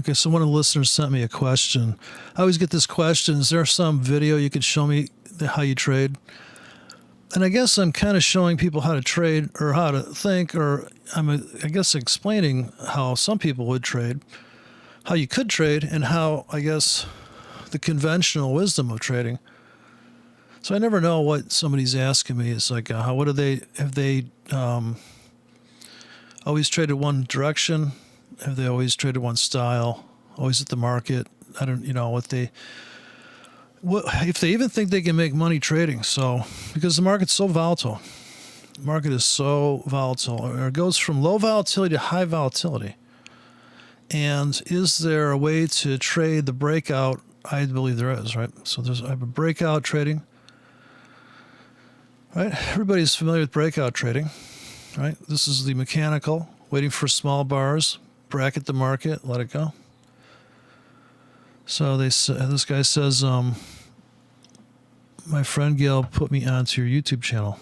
Okay, so one of the listeners sent me a question. I always get this question, is there some video you could show me how you trade? And I guess I'm kind of showing people how to trade or how to think, or I guess explaining how some people would trade, how you could trade, and how, I guess, the conventional wisdom of trading. So I never know what somebody's asking me. It's like, have they always traded one direction? Have they always traded one style? Always at the market? I don't, if they even think they can make money trading. So, because the market's so volatile. The market is so volatile. Or it goes from low volatility to high volatility. And is there a way to trade the breakout? I believe there is, right? So I have a breakout trading. Right? Everybody's familiar with breakout trading. Right? This is the mechanical, waiting for small bars, bracket the market, let it go. So this guy says, my friend Gail put me onto your YouTube channel.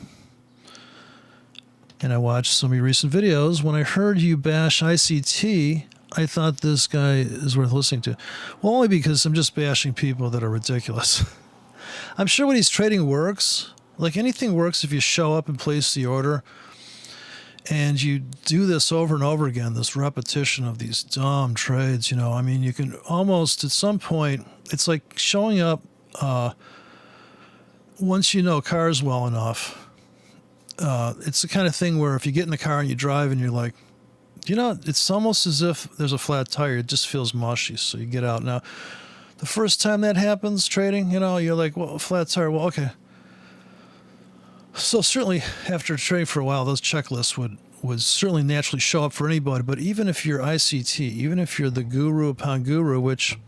And I watched some of your recent videos. When I heard you bash ICT, I thought this guy is worth listening to. Well, only because I'm just bashing people that are ridiculous. I'm sure what he's trading works. Like anything works if you show up and place the order. And you do this over and over again, this repetition of these dumb trades, you can almost, at some point, it's like showing up, once you know cars well enough, it's the kind of thing where if you get in the car and you drive and you're like, it's almost as if there's a flat tire. It just feels mushy. So you get out. Now, the first time that happens, trading, you're like, well, flat tire, well, okay. So certainly after trading for a while, those checklists would certainly naturally show up for anybody. But even if you're ICT, even if you're the guru upon guru, which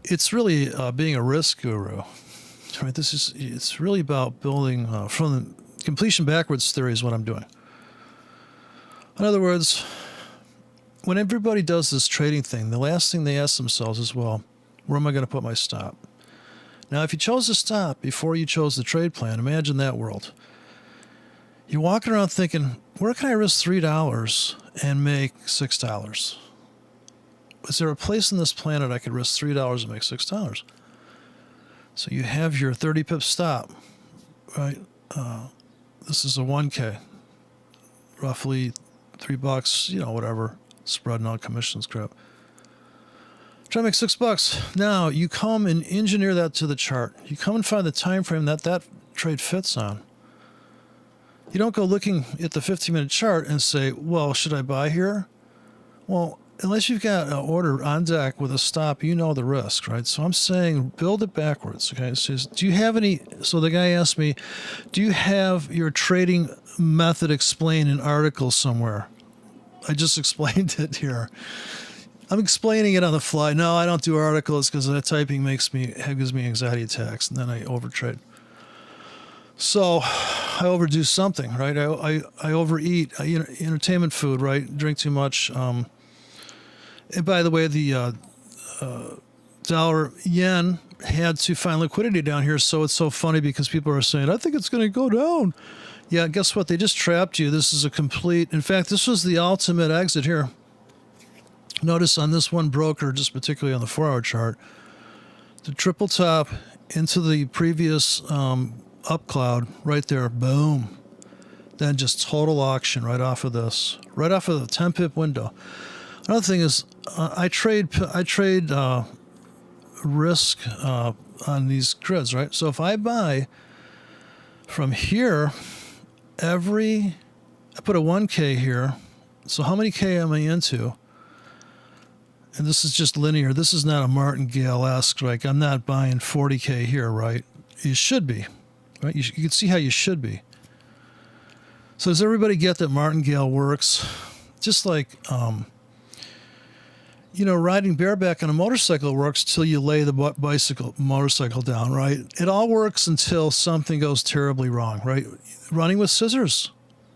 it's really being a risk guru, right? It's really about building from the completion backwards theory is what I'm doing. In other words, when everybody does this trading thing, the last thing they ask themselves is, well, where am I going to put my stop? Now, if you chose to stop before you chose the trade plan, imagine that world. You're walking around thinking, where can I risk $3 and make $6? Is there a place on this planet I could risk $3 and make $6? So you have your 30 pip stop, right? This is a 1K, roughly $3, whatever, spreading out commissions crap. Try to make $6. Now you come and engineer that to the chart. You come and find the time frame that trade fits on. You don't go looking at the 15-minute chart and say, well, should I buy here? Well, unless you've got an order on deck with a stop, you know the risk, right? So I'm saying build it backwards, okay? It says, do you have any, so the guy asked me, do you have your trading method explained in articles somewhere? I just explained it here. I'm explaining it on the fly. No, I don't do articles because that typing gives me anxiety attacks, and then I overtrade. So I overdo something, right? I overeat. Entertainment food, right? Drink too much. And by the way, the dollar yen had to find liquidity down here, so it's so funny because people are saying, I think it's going to go down. Yeah, guess what? They just trapped you. This is a complete, in fact, this was the ultimate exit here. Notice on this one broker, just particularly on the 4-hour chart, the triple top into the previous up cloud right there, boom. Then just total auction right off of this, right off of the 10 pip window. Another thing is I trade risk on these grids, right? So if I buy from here, I put a 1K here. So how many K am I into? And this is just linear. This is not a martingale-esque, like I'm not buying 40K here, right? You should be, right? You can see how you should be. So does everybody get that martingale works? Just like, riding bareback on a motorcycle works till you lay the motorcycle down, right? It all works until something goes terribly wrong, right? Running with scissors,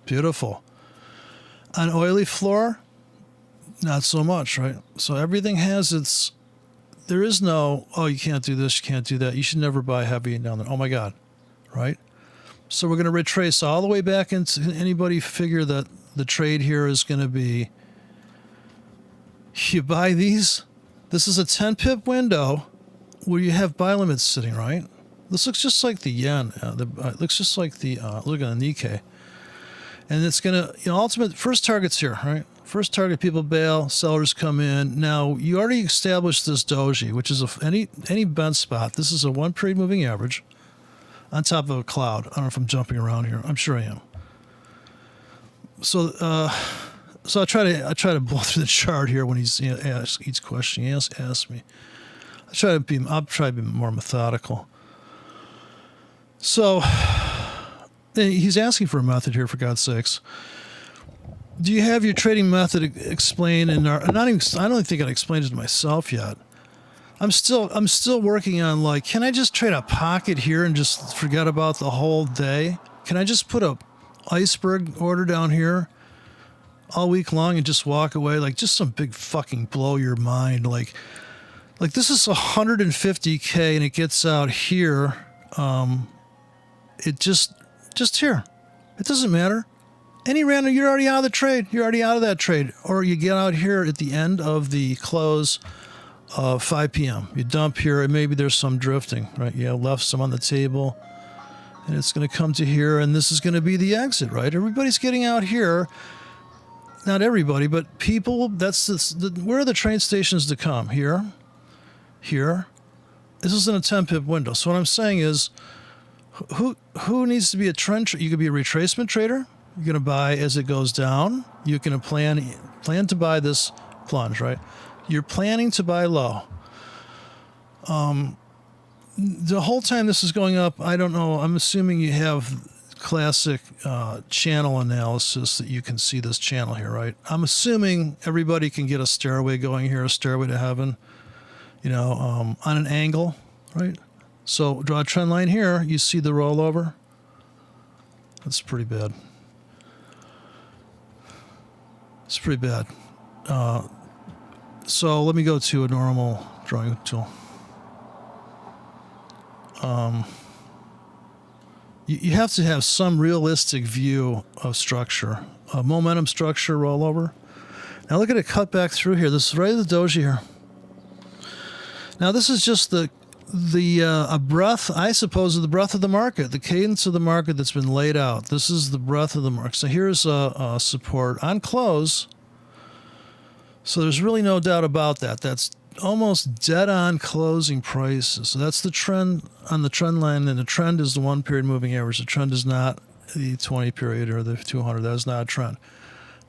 beautiful. On oily floor, not so much, right? So everything has there is no, oh, you can't do this, you can't do that. You should never buy heavy and down there. Oh my God, right? So we're going to retrace all the way back into, anybody figure that the trade here is going to be You buy these. This is a 10 pip window where you have buy limits sitting, right? This looks just like the yen. It looks just like the, look at the Nikkei. And it's going to, ultimate, first target's here, right? First target, people bail, sellers come in. Now, you already established this doji, which is any bent spot. This is a 1 period moving average on top of a cloud. I don't know if I'm jumping around here. I'm sure I am. So I try to blow through the chart here when he's asked each question. He asks me. I'll try to be more methodical. So he's asking for a method here, for God's sakes. Do you have your trading method explained? And I don't think I explained it to myself yet. I'm still working on, like, can I just trade a pocket here and just forget about the whole day? Can I just put a iceberg order down here all week long and just walk away? Like, just some big fucking blow your mind. Like this is 150K and it gets out here. It just here. It doesn't matter. Any random, you're already out of the trade. You're already out of that trade. Or you get out here at the end of the close of 5 p.m. You dump here, and maybe there's some drifting, right? You left some on the table, and it's going to come to here, and this is going to be the exit, right? Everybody's getting out here. Not everybody, but people. Where are the train stations to come? Here. This is in a 10 pip window. So what I'm saying is, who needs to be a trend? You could be a retracement trader. You're going to buy as it goes down. You can plan to buy this plunge, right? You're planning to buy low. The whole time this is going up, I don't know. I'm assuming you have classic channel analysis that you can see this channel here, right? I'm assuming everybody can get a stairway going here, a stairway to heaven, on an angle, right? So draw a trend line here. You see the rollover. That's pretty bad. It's pretty bad. So let me go to a normal drawing tool. You have to have some realistic view of structure, a momentum structure rollover. Now look at it cut back through here. This is right at the doji here. Now this is just a breath, I suppose, of the breath of the market, the cadence of the market that's been laid out. This is the breath of the market. So here's a support on close. So there's really no doubt about that. That's almost dead on closing prices. So that's the trend on the trend line, and the trend is the 1 period moving average. The trend is not the 20 period or the 200. That is not a trend.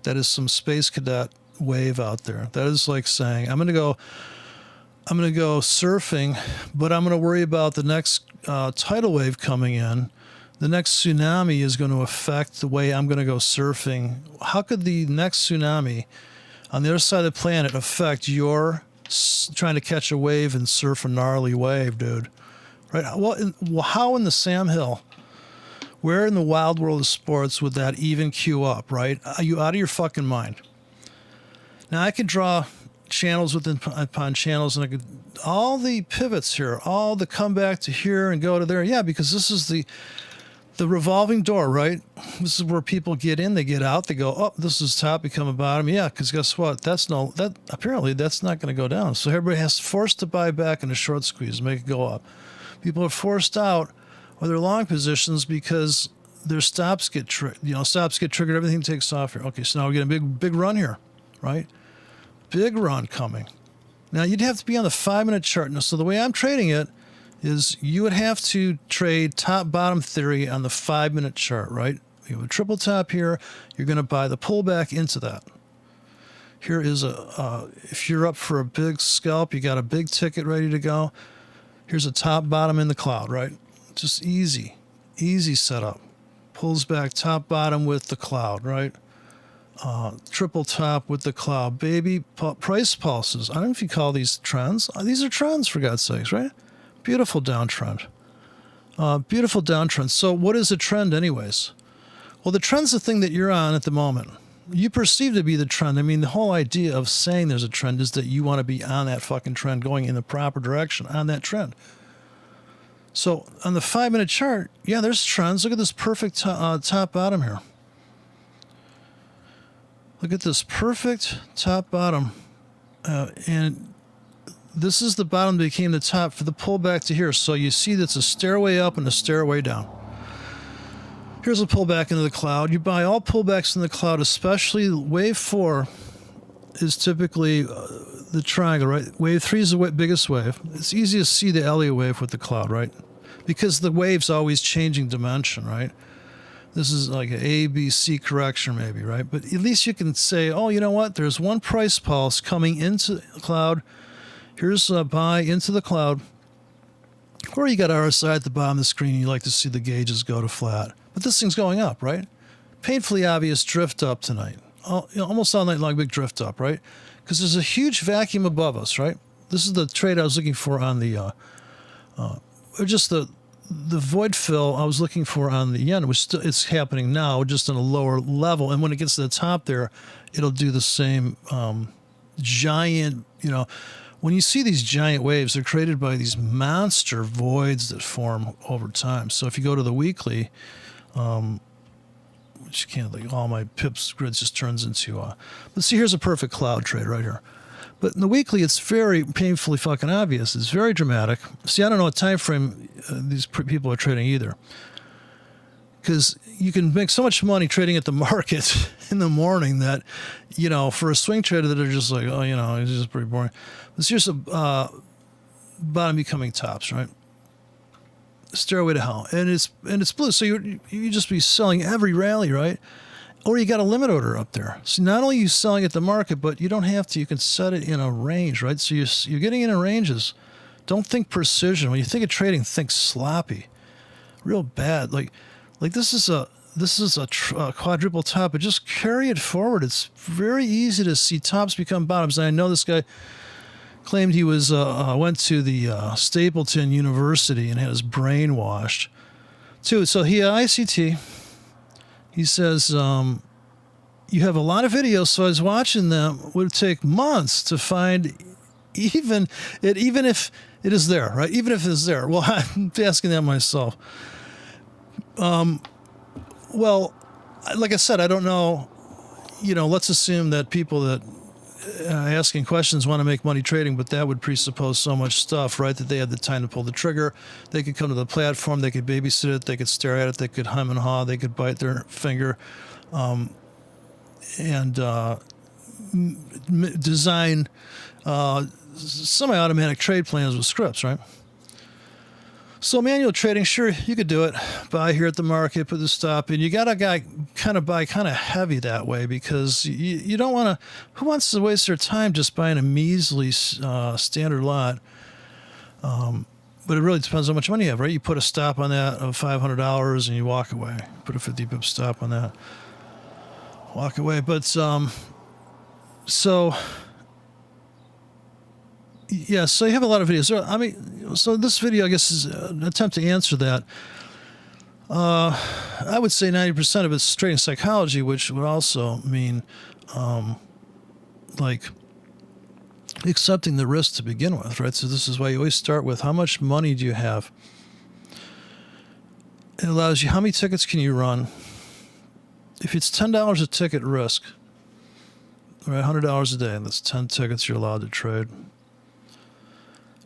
That is some space cadet wave out there. That is like saying, I'm going to go surfing, but I'm going to worry about the next tidal wave coming in. The next tsunami is going to affect the way I'm going to go surfing. How could the next tsunami on the other side of the planet affect your trying to catch a wave and surf a gnarly wave, dude? Right? How in the Sam Hill, where in the wild world of sports would that even queue up, right? Are you out of your fucking mind? Now, I could draw channels upon channels, and I could, all the pivots here, all the come back to here and go to there. Yeah, because this is the revolving door, right? This is where people get in, they get out, they go, oh, this is top, become a bottom. Yeah, because guess what? Apparently that's not going to go down. So everybody has forced to buy back in a short squeeze, make it go up. People are forced out of their long positions because their stops get triggered, everything takes off here. Okay, so now we get a big run here, right? Big run coming. Now you'd have to be on the 5-minute chart. Now, so the way I'm trading it is you would have to trade top-bottom theory on the 5-minute chart, right? You have a triple top here. You're going to buy the pullback into that. Here is if you're up for a big scalp, you got a big ticket ready to go. Here's a top-bottom in the cloud, right? Just easy setup. Pulls back top-bottom with the cloud, right? Triple top with the cloud. Baby price pulses. I don't know if you call these trends. These are trends, for God's sakes, right? Beautiful downtrend. Beautiful downtrend. So what is a trend anyways? Well, the trend's the thing that you're on at the moment. You perceive to be the trend. I mean, the whole idea of saying there's a trend is that you want to be on that fucking trend, going in the proper direction on that trend. So on the 5-minute chart, yeah, there's trends. Look at this perfect top bottom here. Look at this perfect top bottom. And this is the bottom that became the top for the pullback to here. So you see that's a stairway up and a stairway down. Here's a pullback into the cloud. You buy all pullbacks in the cloud, especially wave 4 is typically the triangle, right? Wave 3 is the biggest wave. It's easy to see the Elliott wave with the cloud, right? Because the wave's always changing dimension, right? This is like an A, B, C correction maybe, right? But at least you can say, oh, you know what? There's one price pulse coming into the cloud. Here's a buy into the cloud. Or you got RSI at the bottom of the screen. You like to see the gauges go to flat. But this thing's going up, right? Painfully obvious drift up tonight. Almost all night long, big drift up, right? Because there's a huge vacuum above us, right? This is the trade I was looking for on the, or just the void fill I was looking for on the yen, which it's happening now, just on a lower level. And when it gets to the top there, it'll do the same giant, when you see these giant waves, they're created by these monster voids that form over time. So if you go to the weekly, which you can't, like all my pips grids just turns into, but see, here's a perfect cloud trade right here. But in the weekly, it's very painfully fucking obvious. It's very dramatic. See, I don't know what time frame these people are trading either. Because you can make so much money trading at the market in the morning that, for a swing trader that are just like, oh, it's just pretty boring. But here's a bottom becoming tops, right? Stairway to hell. And it's blue. So you just be selling every rally, right? Or you got a limit order up there. So not only are you selling at the market, but you don't have to. You can set it in a range, right? So you're getting in ranges. Don't think precision. When you think of trading, think sloppy, real bad. Like this is a quadruple top, but just carry it forward. It's very easy to see tops become bottoms. And I know this guy claimed he was went to the Stapleton University and had his brain washed too. So he ICT. He says, you have a lot of videos, so I was watching them. It would take months to find even if it is there, right? Even if it's there. Well, I'm asking that myself. Well, like I said, I don't know. Let's assume that people that asking questions want to make money trading, but that would presuppose so much stuff, right? That they had the time to pull the trigger. They could come to the platform. They could babysit it. They could stare at it. They could hum and haw. They could bite their finger, and design semi-automatic trade plans with scripts, right? So manual trading, sure, you could do it. Buy here at the market, put the stop in. You got to kind of buy kind of heavy that way because you don't want to. Who wants to waste their time just buying a measly standard lot? But it really depends on how much money you have, right? You put a stop on that of $500 and you walk away. Put a 50 pip stop on that, walk away. But so. Yeah, so you have a lot of videos. I mean, so this video, I guess, is an attempt to answer that. I would say 90% of it's trading psychology, which would also mean, accepting the risk to begin with, right? So this is why you always start with how much money do you have? It allows you how many tickets can you run? If it's $10 a ticket risk, right, $100 a day, and that's 10 tickets you're allowed to trade.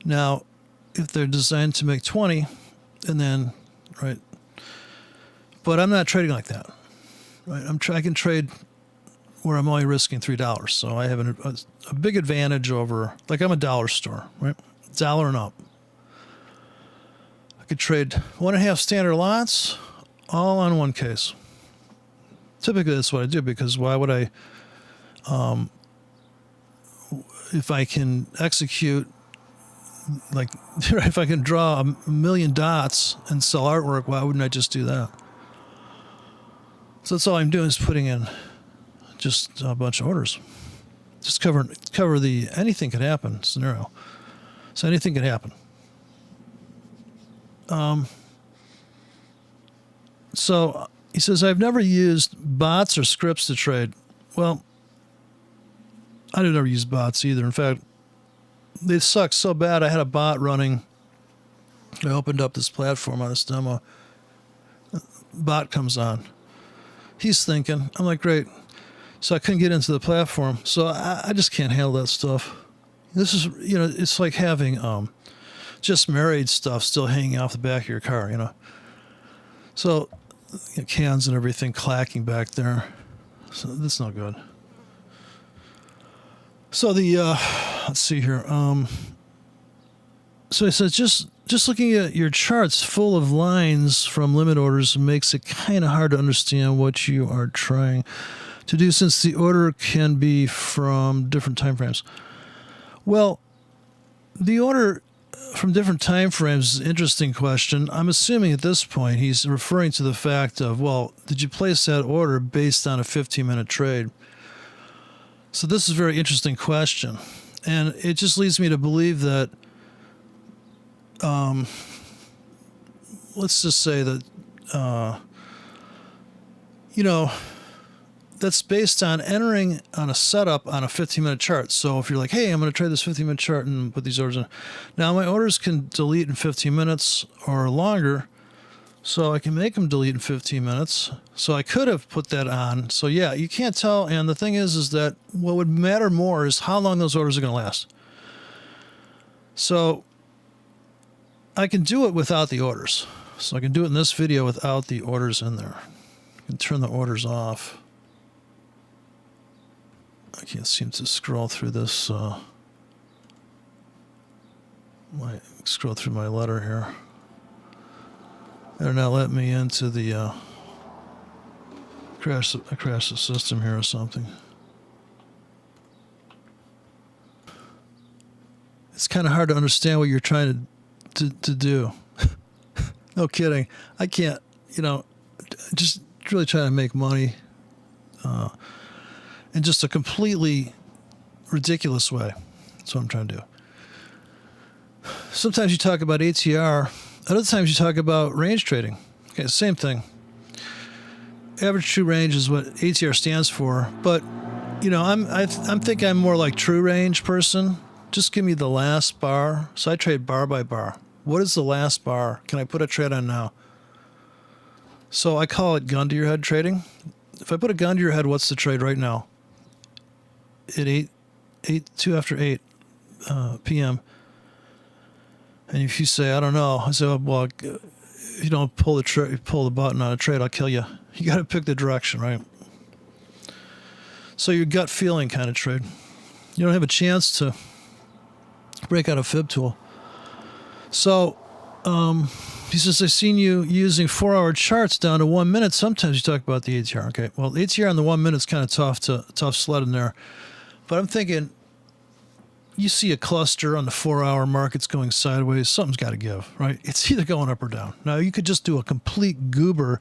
Now, if they're designed to make 20, and then, right, but I'm not trading like that, right? I can trade where I'm only risking $3, so I have a big advantage over, like I'm a dollar store, right? $1 and up. I could trade 1.5 standard lots, all on one case. Typically, that's what I do because why would I, if I can execute. Like, if I can draw a million dots and sell artwork, why wouldn't I just do that? So that's all I'm doing is putting in just a bunch of orders. Just cover the anything could happen scenario. So anything could happen. So he says, I've never used bots or scripts to trade. Well, I never use bots either. In fact, they suck so bad. I had a bot running. I opened up this platform on this demo. Bot comes on. He's thinking. I'm like, great. So I couldn't get into the platform. So I just can't handle that stuff. This is, it's like having just married stuff still hanging off the back of your car. So cans and everything clacking back there. So that's not good. So let's see here. So it says just looking at your charts full of lines from limit orders makes it kind of hard to understand what you are trying to do, since the order can be from different time frames. Well, the order from different time frames is an interesting question. I'm assuming at this point he's referring to the fact of, well, did you place that order based on a 15-minute trade? So this is a very interesting question. And it just leads me to believe that, let's just say that, that's based on entering on a setup on a 15-minute chart. So if you're like, hey, I'm going to trade this 15-minute chart and put these orders in. Now, my orders can delete in 15 minutes or longer, so I can make them delete in 15 minutes. So I could have put that on. So, yeah, you can't tell. And the thing is that what would matter more is how long those orders are going to last. So I can do it without the orders. So I can do it in this video without the orders in there. I can turn the orders off. I can't seem to scroll through this. Scroll through my letter here. They're not letting me into the crash the system here or something. It's kind of hard to understand what you're trying to do. No kidding. I can't. Just really trying to make money. In just a completely ridiculous way. That's what I'm trying to do. Sometimes you talk about ATR. Other times you talk about range trading. Okay, same thing. Average true range is what ATR stands for. But, I'm thinking I'm more like true range person. Just give me the last bar. So I trade bar by bar. What is the last bar? Can I put a trade on now? So I call it gun to your head trading. If I put a gun to your head, what's the trade right now? At 2 after 8 p.m. And if you say, I don't know, I say, well, if you don't pull the button on a trade, I'll kill you. You got to pick the direction, right? So your gut feeling kind of trade. You don't have a chance to break out a fib tool. So he says, I've seen you using 4-hour charts down to 1 minute. Sometimes you talk about the ATR. Okay, well, the ATR on the 1 minute is kind of tough sled in there. But I'm thinking, you see a cluster on the 4-hour market's going sideways, something's got to give, right? It's either going up or down. Now, you could just do a complete goober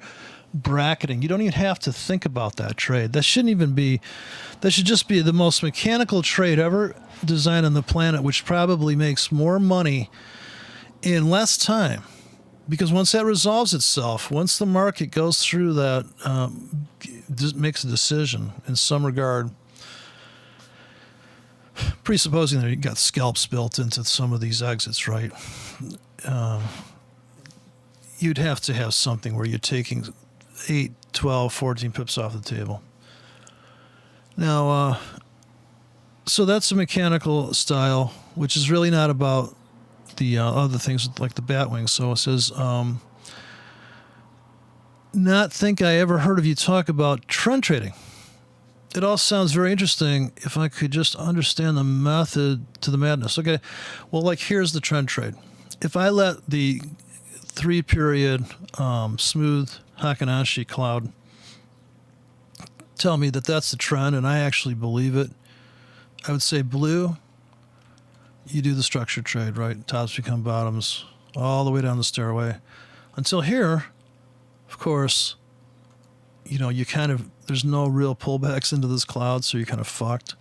bracketing. You don't even have to think about that trade. That should just be the most mechanical trade ever designed on the planet, which probably makes more money in less time. Because once that resolves itself, once the market goes through that, makes a decision in some regard, presupposing that you got scalps built into some of these exits, right? You'd have to have something where you're taking 8, 12, 14 pips off the table. Now, so that's a mechanical style, which is really not about the other things like the bat wing. So it says, not think I ever heard of you talk about trend trading. It all sounds very interesting if I could just understand the method to the madness. Okay, well, like here's the trend trade. If I let the 3-period smooth Heikin-Ashi cloud tell me that that's the trend and I actually believe it, I would say blue, you do the structured trade, right? Tops become bottoms all the way down the stairway. Until here, of course, there's no real pullbacks into this cloud, so you're kind of fucked.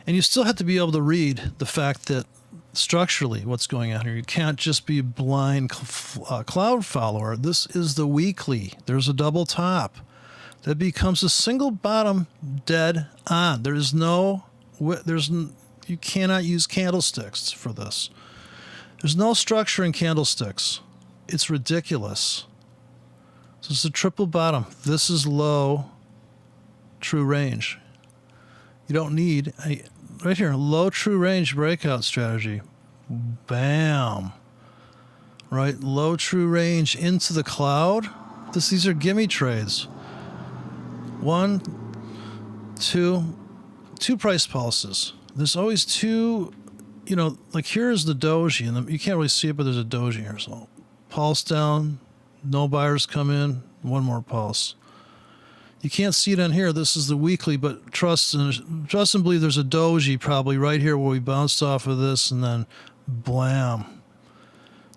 And you still have to be able to read the fact that structurally what's going on here. You can't just be a blind cloud follower. This is the weekly. There's a double top. That becomes a single bottom dead on. You cannot use candlesticks for this. There's no structure in candlesticks. It's ridiculous. So it's a triple bottom. This is low, true range. You don't need right here, low true range breakout strategy. Bam. Right, low true range into the cloud. These are gimme trades. One, two price pulses. There's always two, like here's the doji, and you can't really see it, but there's a doji here. So pulse down, no buyers come in, one more pulse. You can't see it on here. This is the weekly, but trust and believe there's a doji probably right here where we bounced off of this, and then blam.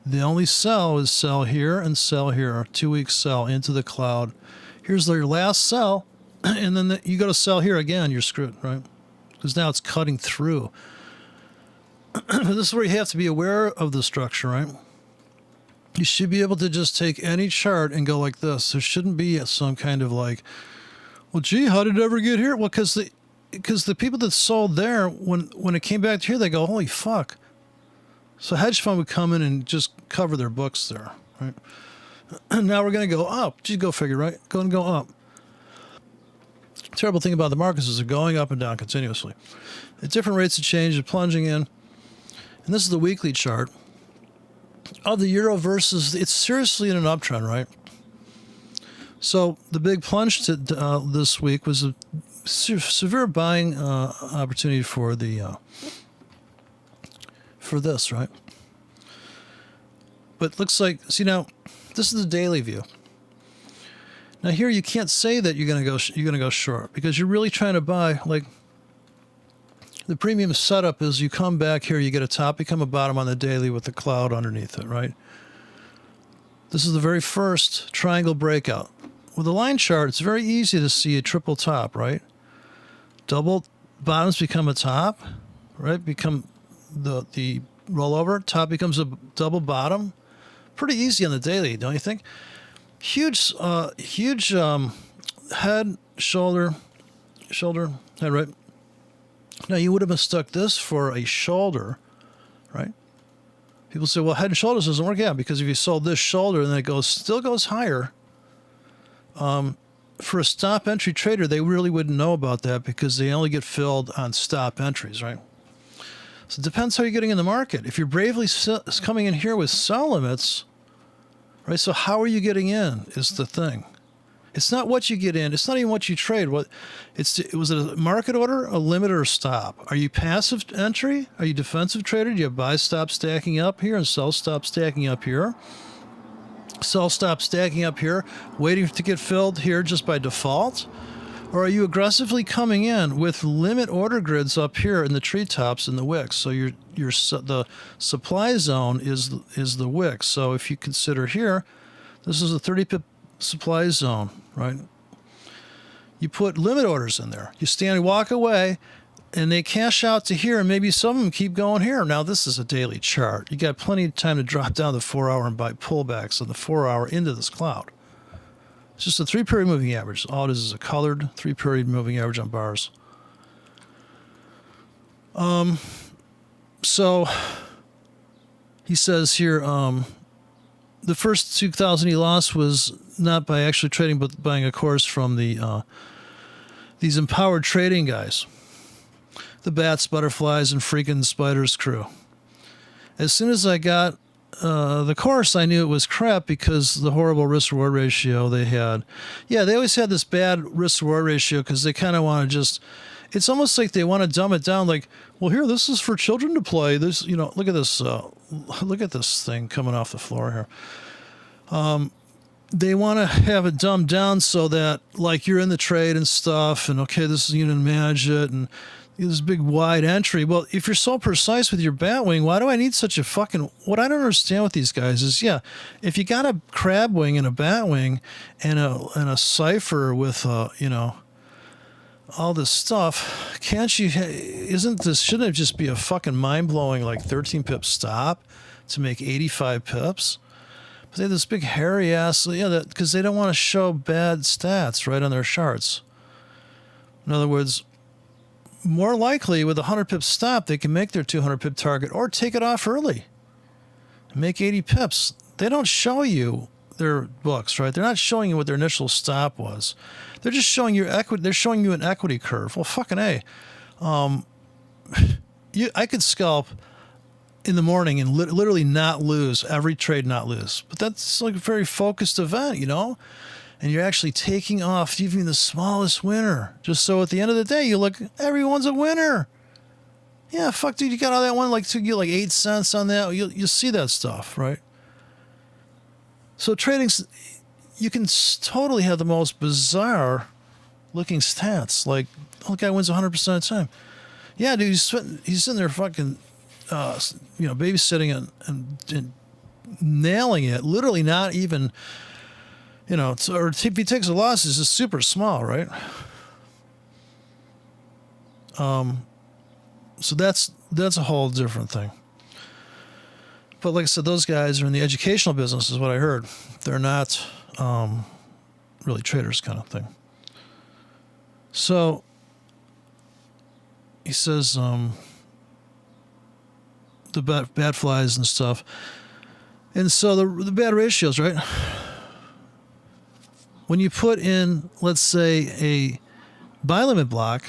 The only sell is sell here and sell here. 2 week sell into the cloud. Here's your last sell, and then you go to sell here again, you're screwed, right? Because now it's cutting through. This is where you have to be aware of the structure, right? You should be able to just take any chart and go like this. There shouldn't be some kind of like, well, gee, how did it ever get here? Well, because the people that sold there, when it came back to here, they go, holy fuck. So hedge fund would come in and just cover their books there, right? Now we're going to go up. Gee, go figure, right? Go up. Terrible thing about the markets is they're going up and down continuously. At different rates of change, they're plunging in. And this is the weekly chart of the euro versus, it's seriously in an uptrend, right? So the big plunge this week was a severe buying opportunity for this, right? But looks like, see now, this is the daily view. Now here you can't say that you're gonna go short because you're really trying to buy. Like the premium setup is you come back here, you get a top, become a bottom on the daily with the cloud underneath it, right? This is the very first triangle breakout. With a line chart, it's very easy to see a triple top, right? Double bottoms become a top, right? Become the rollover, top becomes a double bottom. Pretty easy on the daily, don't you think? Huge head, shoulder, head, right? Now you would have mistook this for a shoulder, right? People say, well, head and shoulders doesn't work out because if you sold this shoulder and then it still goes higher, for a stop entry trader, they really wouldn't know about that because they only get filled on stop entries, right? So it depends how you're getting in the market. If you're bravely coming in here with sell limits, right? So how are you getting in is the thing. It's not what you get in. It's not even what you trade. Was it a market order, a limit, or a stop? Are you passive entry? Are you defensive trader? Do you have buy stop stacking up here and sell stop stacking up here? Sell stop stacking up here, waiting to get filled here just by default? Or are you aggressively coming in with limit order grids up here in the treetops and the wicks? So the supply zone is the wicks. So if you consider here, this is a 30 pip supply zone, right? You put limit orders in there. You stand and walk away, and they cash out to here, and maybe some of them keep going here. Now, this is a daily chart. You got plenty of time to drop down the 4 hour and buy pullbacks on the 4 hour into this cloud. It's just a 3-period moving average. All it is a colored 3-period moving average on bars. So he says here, the first 2,000 he lost was not by actually trading, but buying a course from these empowered trading guys, the bats, butterflies, and freaking spiders crew. As soon as I got the course, I knew it was crap because the horrible risk-reward ratio they had. Yeah, they always had this bad risk-reward ratio because they kind of want to just, it's almost like they want to dumb it down like, well, here, this is for children to play. This, look at this thing coming off the floor here. They want to have it dumbed down so that, like, you're in the trade and stuff, and, okay, this is, you can manage it, and this big wide entry. Well, if you're so precise with your bat wing, why do I need such a fucking... What I don't understand with these guys is, yeah, if you got a crab wing and a bat wing and a cipher with, all this stuff, shouldn't it just be a fucking mind-blowing, like, 13 pip stop to make 85 pips? But they have this big hairy ass, because they don't want to show bad stats right on their charts. In other words, more likely with a 100 pip stop, they can make their 200 pip target or take it off early and make 80 pips. They don't show you their books, right? They're not showing you what their initial stop was. They're just showing you equity. They're showing you an equity curve. Well, fucking A. I could scalp in the morning and literally not lose every trade, not lose. But that's like a very focused event, you know? And you're actually taking off even the smallest winner. Just so at the end of the day, you look, everyone's a winner. Yeah, fuck, dude, you got all that one, like, to get like 8 cents on that. You'll see that stuff, right? So trading's, you can totally have the most bizarre looking stats. Like, oh, the guy wins 100% of the time. Yeah, dude, he's sitting there fucking, babysitting and nailing it. Literally not even, or if he takes a loss, it's just super small, right? So that's a whole different thing. But like I said, those guys are in the educational business, is what I heard. They're not really traders, kind of thing. So he says the bad flies and stuff. And so the bad ratios, right? When you put in, let's say, a buy limit block,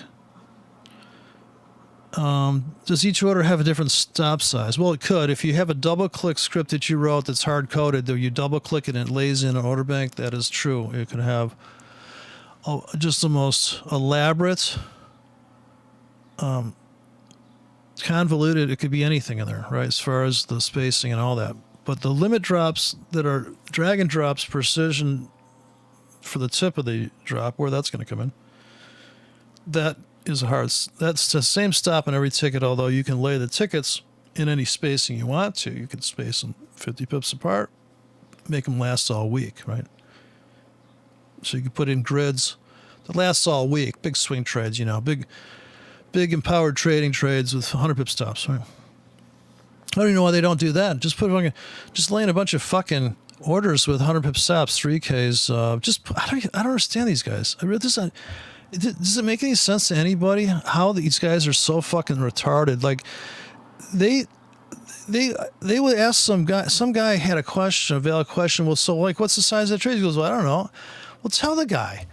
does each order have a different stop size? Well, it could. If you have a double-click script that you wrote that's hard-coded, though you double-click it and it lays in an order bank, that is true. It could have just the most elaborate, convoluted, it could be anything in there, right, as far as the spacing and all that. But the limit drops that are drag and drops precision for the tip of the drop, where that's going to come in, that's the same stop in every ticket, although you can lay the tickets in any spacing you want to. You can space them 50 pips apart, make them last all week, right? So you can put in grids that last all week, big swing trades, big empowered trading trades with 100 pip stops, right? I don't even know why they don't do that. Just lay in a bunch of fucking orders with 100 pip stops, 3Ks. I don't understand these guys. Does it make any sense to anybody how these guys are so fucking retarded? Like, they would ask some guy had a valid question. Well, so like, what's the size of the trade? He goes, well, I don't know. Well, tell the guy,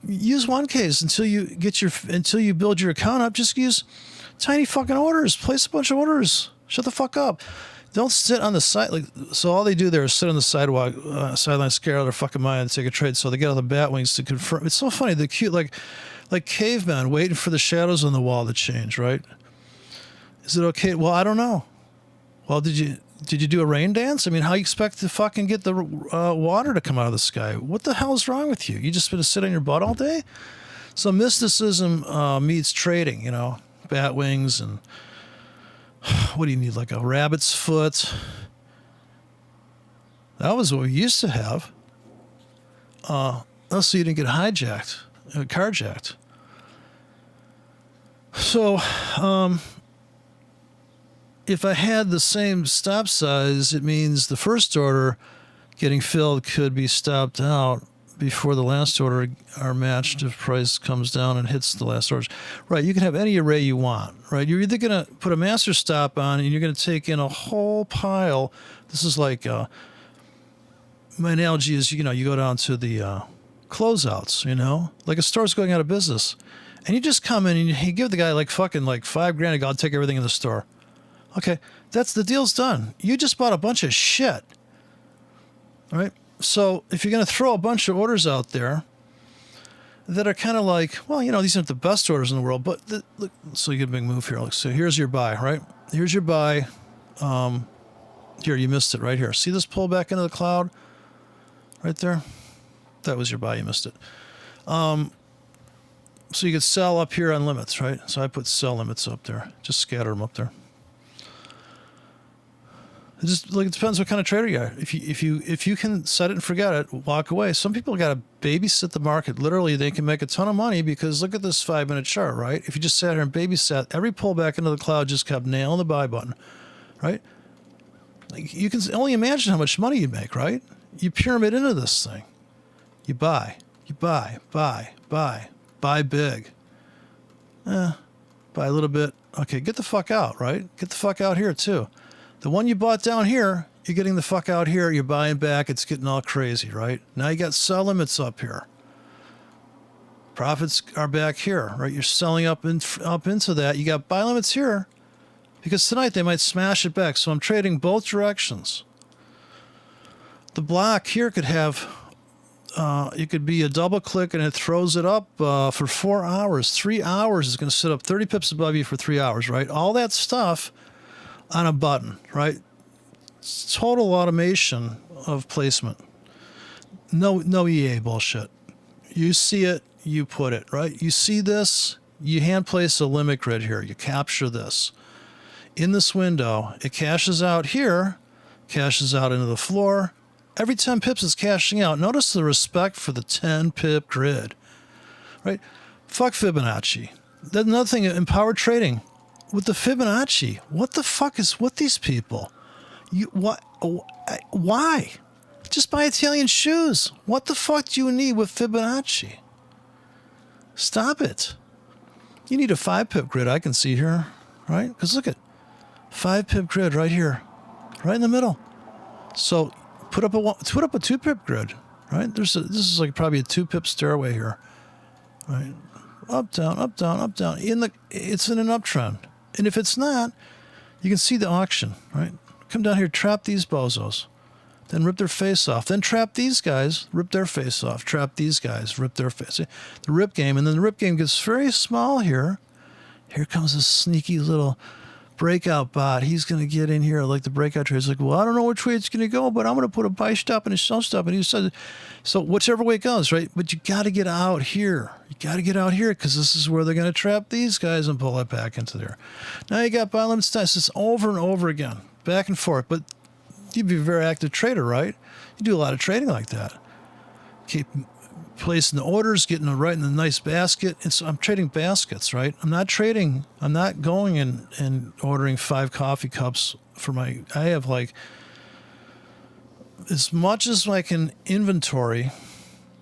use 1Ks until you build your account up. Just use tiny fucking orders. Place a bunch of orders. Shut the fuck up. Don't sit on the side. So all they do there is sit on the sidewalk, sideline, scare out their fucking mind and take a trade. So they get out the bat wings to confirm. It's so funny. They're cute, like cavemen waiting for the shadows on the wall to change, right? Is it okay? Well, I don't know. Well, did you do a rain dance? I mean, how you expect to fucking get the water to come out of the sky? What the hell is wrong with you? You just gonna sit on your butt all day? So mysticism meets trading, bat wings and what do you need? Like a rabbit's foot? That was what we used to have. So you didn't get carjacked. So, if I had the same stop size, it means the first order getting filled could be stopped out before the last order are matched if price comes down and hits the last order. Right, you can have any array you want, right? You're either going to put a master stop on and you're going to take in a whole pile. This is like, my analogy is, you go down to the closeouts, like a store's going out of business. And you just come in and you give the guy like $5,000 and go, I'll take everything in the store. Okay, the deal's done. You just bought a bunch of shit, right? So if you're going to throw a bunch of orders out there that are kind of like, well, these aren't the best orders in the world, but look, so you get a big move here. So here's your buy, right? Here's your buy. Here, you missed it right here. See this pull back into the cloud right there? That was your buy. You missed it. So you could sell up here on limits, right? So I put sell limits up there. Just scatter them up there. It depends what kind of trader you are. If you can set it and forget it, walk away. Some people got to babysit the market. Literally, they can make a ton of money because look at this 5-minute chart, right? If you just sat here and babysat, every pullback into the cloud just kept nailing the buy button, right? You can only imagine how much money you'd make, right? You pyramid into this thing. You buy big. Buy a little bit. Okay, get the fuck out, right? Get the fuck out here too. The one you bought down here, you're getting the fuck out here. You're buying back. It's getting all crazy, right? Now you got sell limits up here. Profits are back here, right? You're selling up into that. You got buy limits here because tonight they might smash it back. So I'm trading both directions. The block here could have, it could be a double click and it throws it up for 4 hours. 3 hours is going to sit up 30 pips above you for 3 hours, right? All that stuff on a button, right? It's total automation of placement. No EA bullshit. You see it, you put it, right? You see this, you hand place a limit grid here. You capture this. In this window, it cashes out here, cashes out into the floor. Every 10 pips is cashing out. Notice the respect for the 10 pip grid, right? Fuck Fibonacci. That's another thing in power trading with the Fibonacci. What the fuck is with these people? Why? Just buy Italian shoes. What the fuck do you need with Fibonacci? Stop it. You need a 5 pip grid I can see here, right? Because look at 5 pip grid right here, right in the middle. So put up a 2 pip grid, right? This is like probably a 2 pip stairway here, right? Up, down, up, down, up, down. It's in an uptrend. And if it's not, you can see the auction, right? Come down here, trap these bozos. Then rip their face off. Then trap these guys, rip their face off. Trap these guys, rip their face. The rip game, and then the rip game gets very small here. Here comes this sneaky little breakout bot. He's going to get in here like the breakout trader. He's like, well, I don't know which way it's going to go, but I'm going to put a buy stop and a sell stop. And he said, so whichever way it goes, right? But you got to get out here. You got to get out here because this is where they're going to trap these guys and pull it back into there. Now you got buy limit stats. It's over and over again, back and forth. But you'd be a very active trader, right? You do a lot of trading like that. Keep placing the orders, getting them right in the nice basket. I'm trading baskets, right? I'm not going and ordering 5 coffee cups for I have like as much as I can inventory,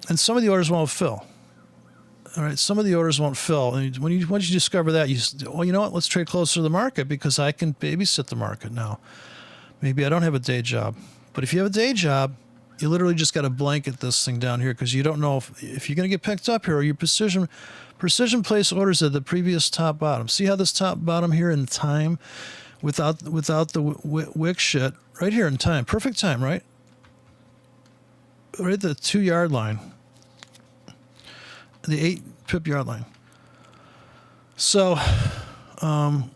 and some of the orders won't fill. All right, some of the orders won't fill. And once you discover that, well, you know what? Let's trade closer to the market because I can babysit the market now. Maybe I don't have a day job. But if you have a day job, you literally just got to blanket this thing down here because you don't know if you're going to get picked up here or your precision place orders at the previous top bottom. See how this top bottom here in time without the wick shit right here in time. Perfect time, right? Right at the 2 yard line. The 8 pip yard line. So, and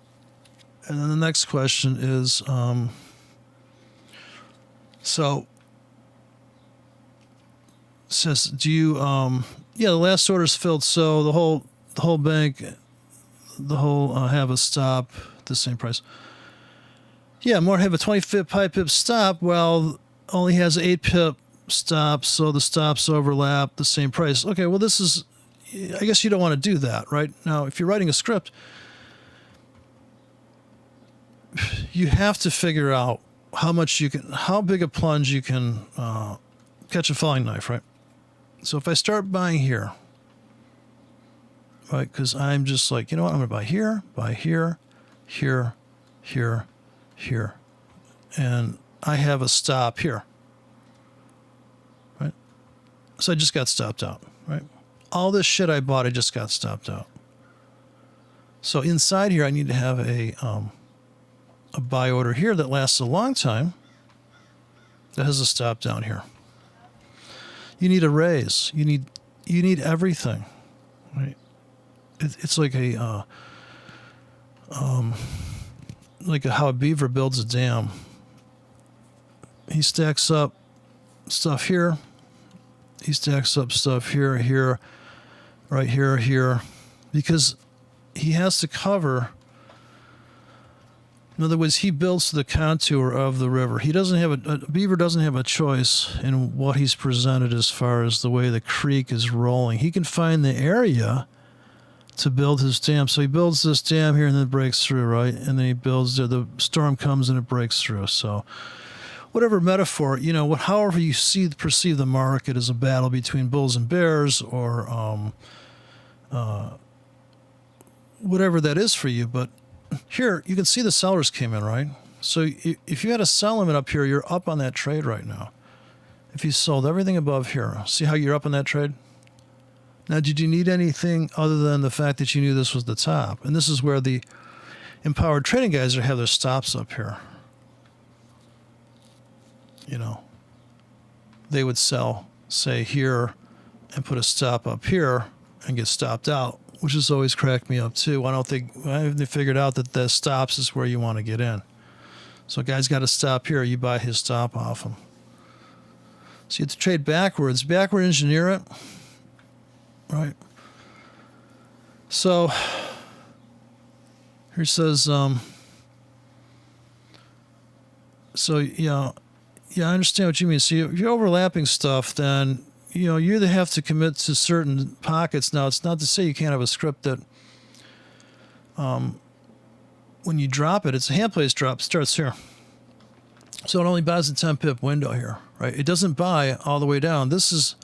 then the next question is, so says, do you, yeah, the last order's filled. So the whole bank, have a stop, the same price. Yeah, more have a 20 pip stop. Well, only has 8 pip stop. So the stops overlap the same price. Okay. Well, I guess you don't want to do that, right? Now, if you're writing a script, you have to figure out how big a plunge you can catch a falling knife, right? So if I start buying here, right, because I'm just like, you know what, I'm going to buy here, here, here, and I have a stop here, right? So I just got stopped out, right? All this shit I bought, I just got stopped out. So inside here, I need to have a buy order here that lasts a long time that has a stop down here. You need a raise. You need everything, right? It's like how a beaver builds a dam. He stacks up stuff here. He stacks up stuff here, right here, because he has to cover. In other words, he builds to the contour of the river. He doesn't have a beaver doesn't have a choice in what he's presented as far as the way the creek is rolling. He can find the area to build his dam. So he builds this dam here and then it breaks through, right? And then he builds the storm comes and it breaks through. So whatever metaphor, however you perceive the market as a battle between bulls and bears or whatever that is for you, but here, you can see the sellers came in, right? So if you had a sell limit up here, you're up on that trade right now. If you sold everything above here, see how you're up on that trade? Now, did you need anything other than the fact that you knew this was the top? And this is where the empowered trading guys have their stops up here. You know, they would sell, say, here and put a stop up here and get stopped out, which has always cracked me up too. Why haven't they figured out that the stops is where you want to get in? So a guy's got to stop here. You buy his stop off him. So you have to trade backwards. Backward engineer it. Right. So here it says, so, yeah, I understand what you mean. So if you're overlapping stuff, then, you know, you either have to commit to certain pockets. Now, it's not to say you can't have a script that when you drop it, it's a hand place drop, starts here. So it only buys a 10 pip window here, right? It doesn't buy all the way down. This is,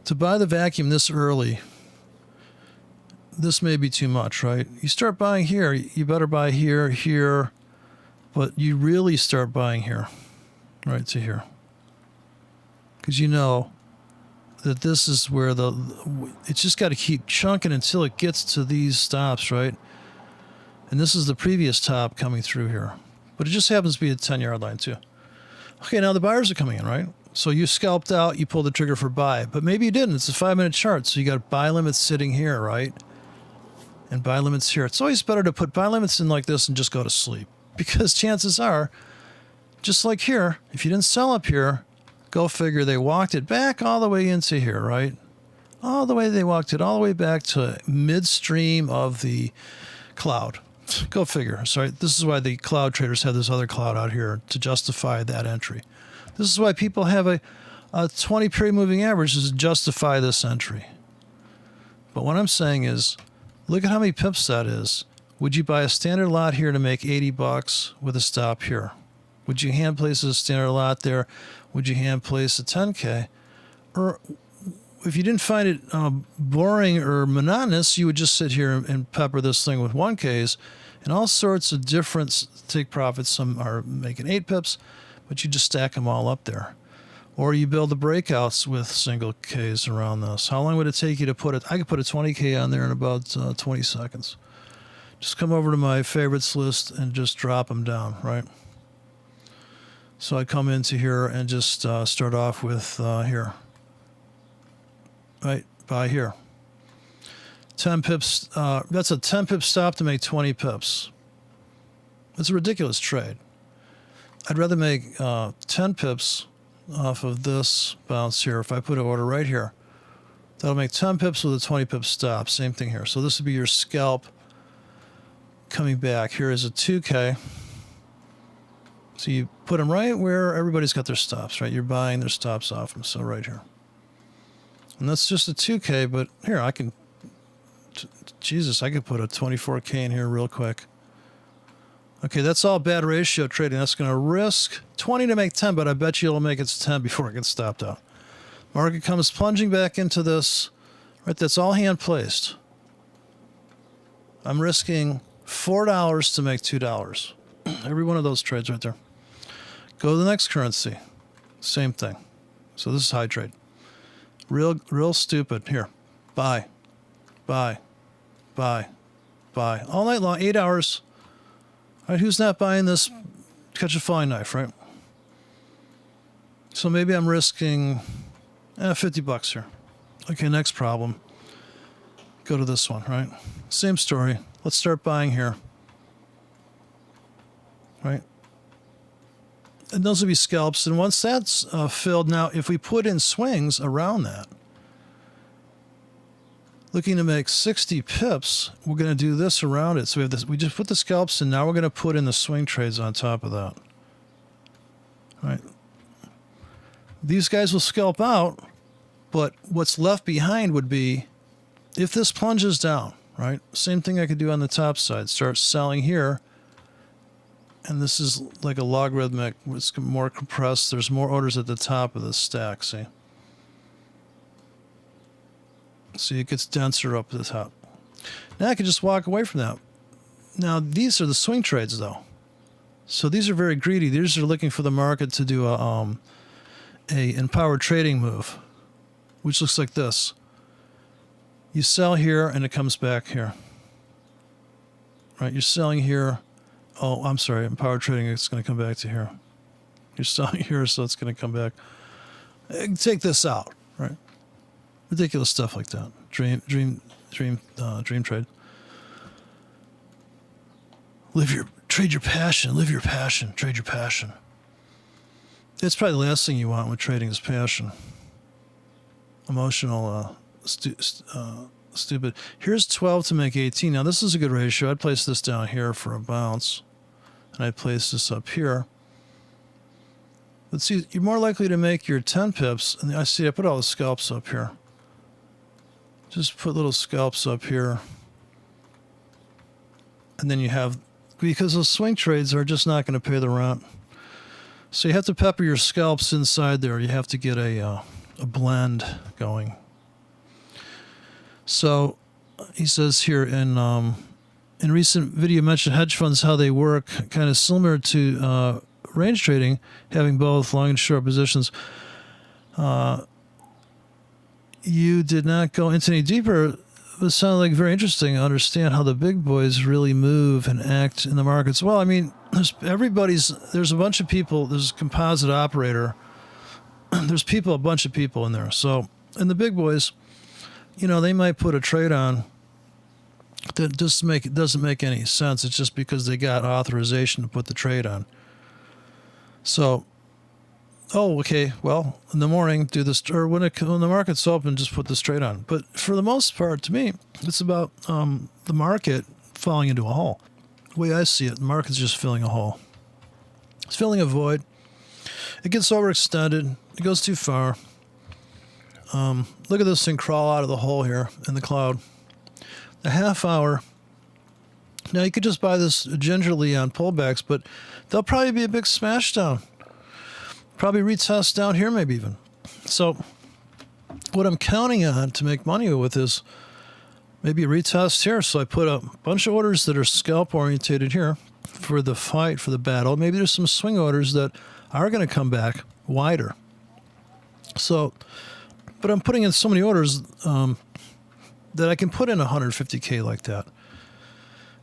to buy the vacuum this early, this may be too much, right? You start buying here, you better buy here, here, but you really start buying here, right to here. Because you know that this is where it's just got to keep chunking until it gets to these stops, right? And this is the previous top coming through here. But it just happens to be a 10-yard line too. Okay, now the buyers are coming in, right? So you scalped out, you pulled the trigger for buy. But maybe you didn't. It's a 5-minute chart, so you got buy limits sitting here, right? And buy limits here. It's always better to put buy limits in like this and just go to sleep. Because chances are, just like here, if you didn't sell up here, go figure, they walked it back all the way into here, right? All the way, they walked it all the way back to midstream of the cloud. Go figure. Sorry, this is why the cloud traders have this other cloud out here to justify that entry. This is why people have a 20 period moving average to justify this entry. But what I'm saying is, look at how many pips that is. Would you buy a standard lot here to make 80 bucks with a stop here? Would you hand place a standard lot there? Would you hand place a 10K? Or if you didn't find it boring or monotonous, you would just sit here and pepper this thing with 1Ks and all sorts of different take profits. Some are making 8 pips, but you just stack them all up there. Or you build the breakouts with single Ks around this. How long would it take you to put it? I could put a 20K on there in about 20 seconds. Just come over to my favorites list and just drop them down, right? So I come into here and just start off with here. Right, buy here. 10 pips, that's a 10 pip stop to make 20 pips. It's a ridiculous trade. I'd rather make 10 pips off of this bounce here. If I put an order right here, that'll make 10 pips with a 20 pip stop. Same thing here. So this would be your scalp coming back. Here is a 2K. So you put them right where everybody's got their stops, right? You're buying their stops off them. So right here. And that's just a 2K, but here I can, Jesus, I could put a 24K in here real quick. Okay, that's all bad ratio trading. That's going to risk 20 to make 10, but I bet you it'll make it to 10 before it gets stopped out. Market comes plunging back into this. Right, that's all hand placed. I'm risking $4 to make $2. Every one of those trades right there. Go to the next currency. Same thing. So this is high trade. Real stupid. Here. Buy. Buy. Buy. Buy. All night long, 8 hours. All right, who's not buying this? Catch a flying knife, right? So maybe I'm risking 50 bucks here. Okay, next problem. Go to this one, right? Same story. Let's start buying here. Right? And those will be scalps. And once that's filled, now if we put in swings around that, looking to make 60 pips, we're going to do this around it. So we have this. We just put the scalps in. Now we're going to put in the swing trades on top of that. All right. These guys will scalp out, but what's left behind would be, if this plunges down, right? Same thing I could do on the top side. Start selling here. And this is like a logarithmic. It's more compressed. There's more orders at the top of the stack, see? See, it gets denser up at the top. Now I can just walk away from that. Now, these are the swing trades, though. So these are very greedy. These are looking for the market to do a empowered trading move. which looks like this. You sell here and it comes back here. Right? You're selling here. Oh, I'm sorry. In power trading, it's going to come back to here. You're selling here, so it's going to come back. Take this out, right? Ridiculous stuff like that. Dream trade. Trade your passion. Live your passion. Trade your passion. It's probably the last thing you want with trading is passion. Emotional, stupid. Here's 12 to make 18. Now this is a good ratio. I'd place this down here for a bounce, and I'd place this up here. But see, you're more likely to make your 10 pips, and I put all the scalps up here. Just put little scalps up here. And then you have, because those swing trades are just not going to pay the rent. So you have to pepper your scalps inside there. You have to get a blend going. So he says here in recent video mentioned hedge funds, how they work, kind of similar to range trading, having both long and short positions. You did not go into any deeper. It sounded like very interesting to understand how the big boys really move and act in the markets. Well, I mean, there's a bunch of people, there's a composite operator. There's a bunch of people in there. So, and the big boys, they might put a trade on that doesn't make any sense. It's just because they got authorization to put the trade on. So, okay, well, in the morning, do this, or when the market's open, just put this trade on. But for the most part, to me, it's about the market falling into a hole. The way I see it, the market's just filling a hole. It's filling a void. It gets overextended. It goes too far. Look at this thing crawl out of the hole here in the cloud. A half hour. Now, you could just buy this gingerly on pullbacks, but there'll probably be a big smash down. Probably retest down here, maybe even. So what I'm counting on to make money with is maybe a retest here. So I put a bunch of orders that are scalp orientated here for the fight, for the battle. Maybe there's some swing orders that are going to come back wider. So, but I'm putting in so many orders that I can put in 150K like that.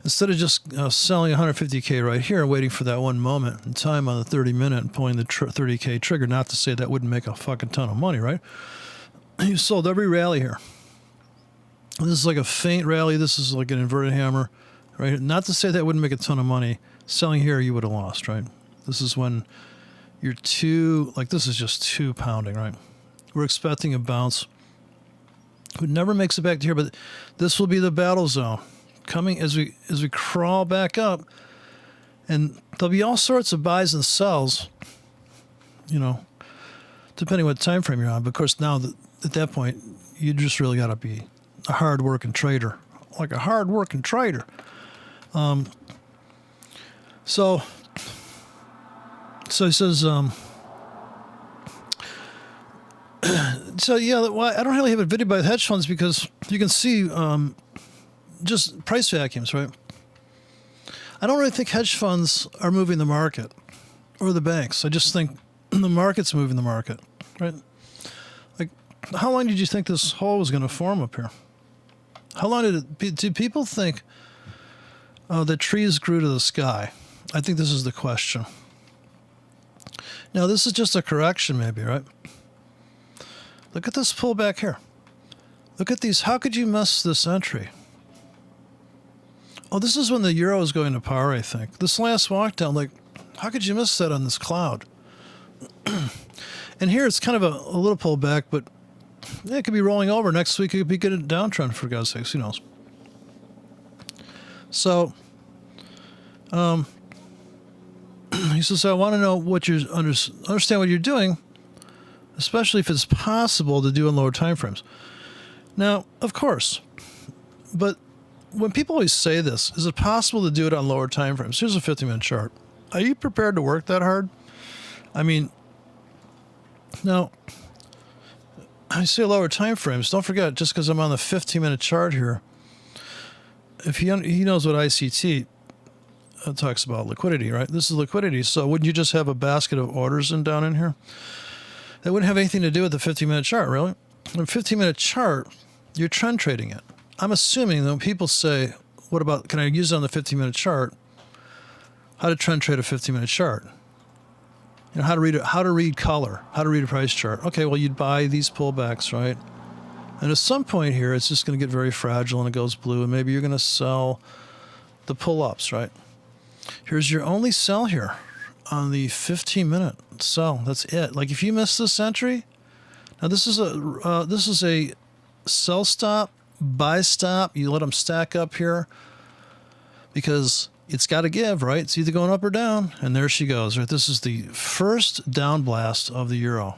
Instead of just selling 150K right here and waiting for that one moment in time on the 30-minute and pulling the 30K trigger, not to say that wouldn't make a fucking ton of money, right? You sold every rally here. This is like a faint rally. This is like an inverted hammer, right? Not to say that wouldn't make a ton of money. Selling here, you would have lost, right? This is when you're this is just too pounding, right? We're expecting a bounce. It never makes it back to here, but this will be the battle zone. Coming as we crawl back up, and there'll be all sorts of buys and sells, depending what time frame you're on. But of course, now at that point, you just really got to be a hard-working trader, like a hard-working trader. So he says, so yeah, well, I don't really have a video about hedge funds because you can see just price vacuums, right? I don't really think hedge funds are moving the market or the banks. I just think the market's moving the market, right? Like, how long did you think this hole was going to form up here? How long did people think that trees grew to the sky? I think this is the question. Now, this is just a correction maybe, right? Look at this pullback here. Look at these. How could you miss this entry? Oh, this is when the euro is going to par, I think. This last walk down, like, how could you miss that on this cloud? And here it's kind of a little pullback, but it could be rolling over. Next week it could be getting a downtrend, for God's sakes. Who knows? So, he says, I want to know what you understand what you're doing, especially if it's possible to do in lower time frames. Now, of course, but when people always say this, is it possible to do it on lower time frames? Here's a 50-minute chart. Are you prepared to work that hard? I mean, now, I say lower time frames. Don't forget, just because I'm on the 15-minute chart here, if he knows what ICT talks about, liquidity, right? This is liquidity. So wouldn't you just have a basket of orders down in here? That wouldn't have anything to do with the 15-minute chart, really. On a 15-minute chart, you're trend trading it. I'm assuming that when people say, what about, can I use it on the 15-minute chart? How to trend trade a 15-minute chart? You know, how to read color, how to read a price chart. Okay, well, you'd buy these pullbacks, right? And at some point here, it's just going to get very fragile and it goes blue, and maybe you're going to sell the pull-ups, right? Here's your only sell here on the 15-minute sell. That's it. Like if you miss this entry, now this is a sell stop, buy stop. You let them stack up here because it's got to give, right? It's either going up or down, and there she goes, right? This is the first down blast of the euro.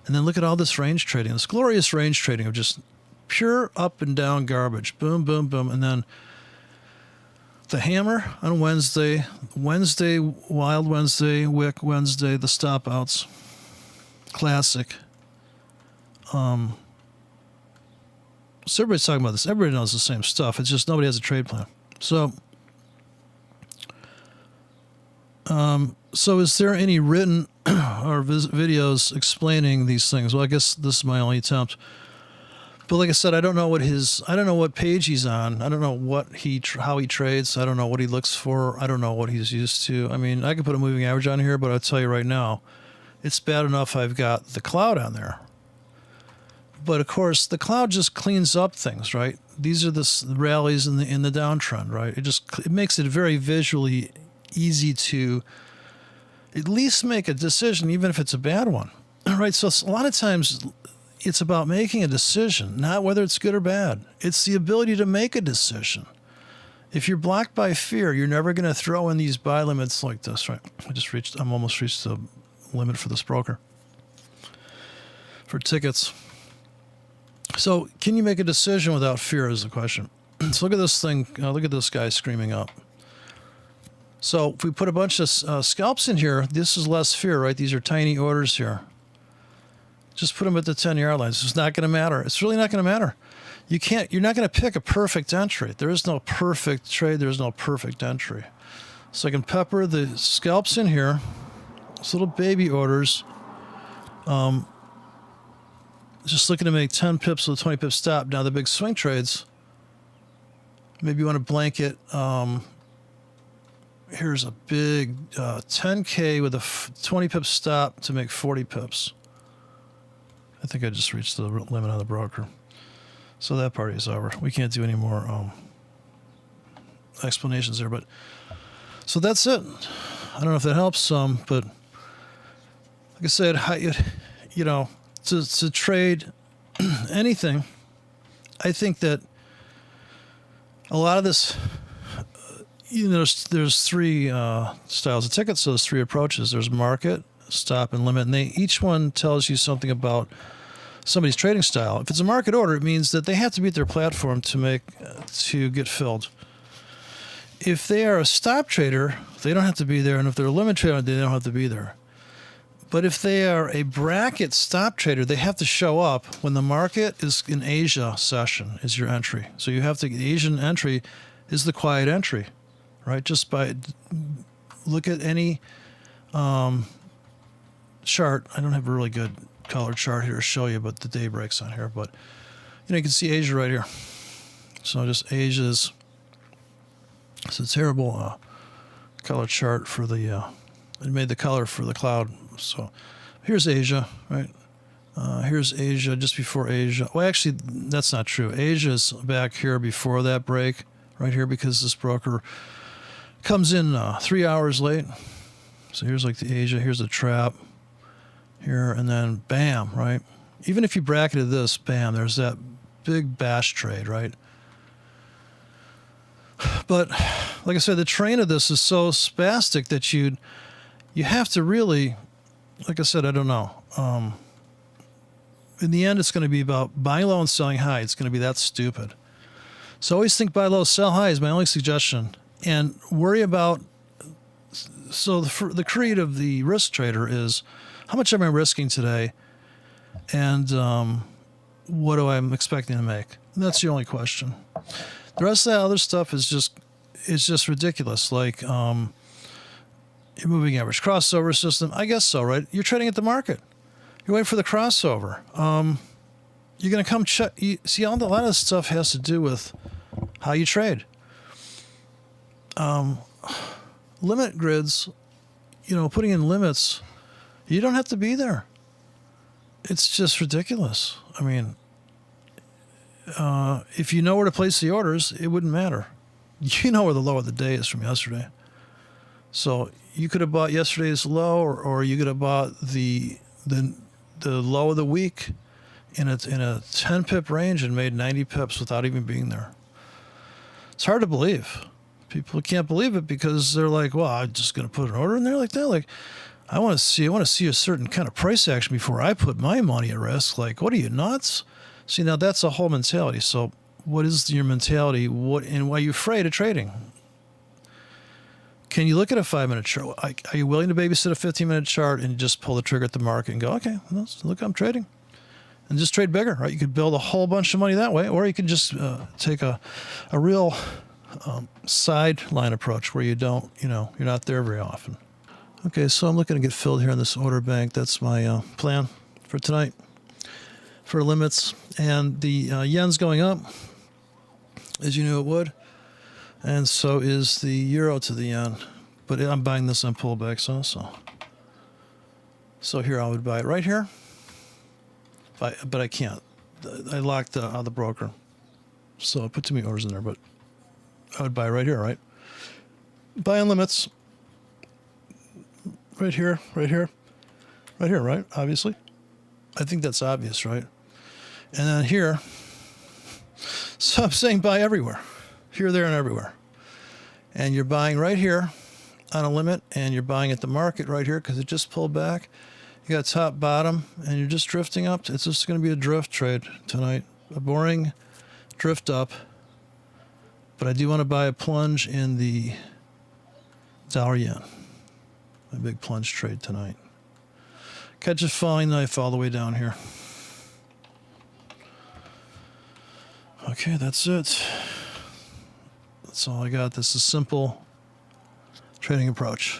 And then look at all this range trading, this glorious range trading of just pure up and down garbage. Boom, boom, boom. And then the hammer on Wednesday, Wild Wednesday, Wick Wednesday, the stop outs. Classic. So everybody's talking about this. Everybody knows the same stuff. It's just nobody has a trade plan. So is there any written or videos explaining these things? Well, I guess this is my only attempt. But like I said, I don't know what page he's on. I don't know how he trades. I don't know what he looks for. I don't know what he's used to. I mean, I could put a moving average on here, but I'll tell you right now, it's bad enough I've got the cloud on there. But of course, the cloud just cleans up things, right? These are the rallies in the downtrend, right? It makes it very visually easy to at least make a decision, even if it's a bad one, right? So a lot of times it's about making a decision, not whether it's good or bad. It's the ability to make a decision. If you're blocked by fear, you're never going to throw in these buy limits like this, right? I'm almost reached the limit for this broker for tickets. So can you make a decision without fear is the question. So look at this thing. Look at this guy screaming up. So if we put a bunch of scalps in here, this is less fear, right? These are tiny orders here. Just put them at the 10-yard line. It's not going to matter. It's really not going to matter. You're not going to pick a perfect entry. There is no perfect trade. There is no perfect entry. So I can pepper the scalps in here. These little baby orders. Just looking to make 10 pips with a 20 pip stop. Now the big swing trades, maybe you want to blanket. Here's a big 10K with a 20 pip stop to make 40 pips. I think I just reached the limit on the broker. So that party is over. We can't do any more explanations there. But so that's it. I don't know if that helps some, but like I said, to trade anything, I think that a lot of this, there's three styles of tickets, so there's three approaches. There's market, stop, and limit, and each one tells you something about somebody's trading style. If it's a market order, it means that they have to beat their platform to get filled. If they are a stop trader, they don't have to be there, and if they're a limit trader, they don't have to be there. But if they are a bracket stop trader, they have to show up when the market is in Asia session is your entry. So you have to, the Asian entry is the quiet entry, right? Just by look at any chart. I don't have a really good color chart here to show you, but the day breaks on here. But you can see Asia right here. So just Asia's. It's a terrible color chart for the. It made the color for the cloud. So here's Asia, right? Here's Asia just before Asia. Well, actually, that's not true. Asia's back here before that break, right here, because this broker comes in 3 hours late. So here's like the Asia. Here's the trap here, and then bam, right? Even if you bracketed this, bam, there's that big bash trade, right? But like I said, the terrain of this is so spastic that you have to really, like I said, I don't know. In the end, it's going to be about buying low and selling high. It's going to be that stupid. So always think buy low, sell high is my only suggestion. And worry about, so the creed of the risk trader is, how much am I risking today? And what am I expecting to make? And that's the only question. The rest of that other stuff is just ridiculous. Like your moving average crossover system. I guess so, right? You're trading at the market. You're waiting for the crossover. You're going to come check. See, a lot of stuff has to do with how you trade. Limit grids, putting in limits, you don't have to be there. It's just ridiculous. I mean, if you know where to place the orders, it wouldn't matter. You know where the low of the day is from yesterday. So you could have bought yesterday's low, or you could have bought the low of the week in a 10 pip range and made 90 pips without even being there. It's hard to believe. People can't believe it because they're like, well, I'm just going to put an order in there like that. Like, I want to see a certain kind of price action before I put my money at risk. Like, what are you, nuts? See, now that's a whole mentality. So what is your mentality? And why are you afraid of trading? Can you look at a 5-minute chart? Are you willing to babysit a 15-minute chart and just pull the trigger at the market and go, okay, look, I'm trading. And just trade bigger, right? You could build a whole bunch of money that way, or you could just take a real sideline approach where you don't, you're not there very often. Okay, so I'm looking to get filled here on this order bank. That's my plan for tonight for limits. And the yen's going up, as you knew it would. And so is the euro to the yen. But I'm buying this on pullbacks also. So here I would buy it right here. But I can't. I locked out the broker. So I put too many orders in there, but I would buy right here, right? Buy on limits. Right here, right here, right here, right? Obviously. I think that's obvious, right? And then here. So I'm saying buy everywhere. Here, there, and everywhere. And you're buying right here on a limit, and you're buying at the market right here because it just pulled back. You got top, bottom, and you're just drifting up. It's just going to be a drift trade tonight. A boring drift up. But I do want to buy a plunge in the dollar yen. A big plunge trade tonight. Catch a falling knife all the way down here. Okay, that's it. That's all I got. This is a simple trading approach.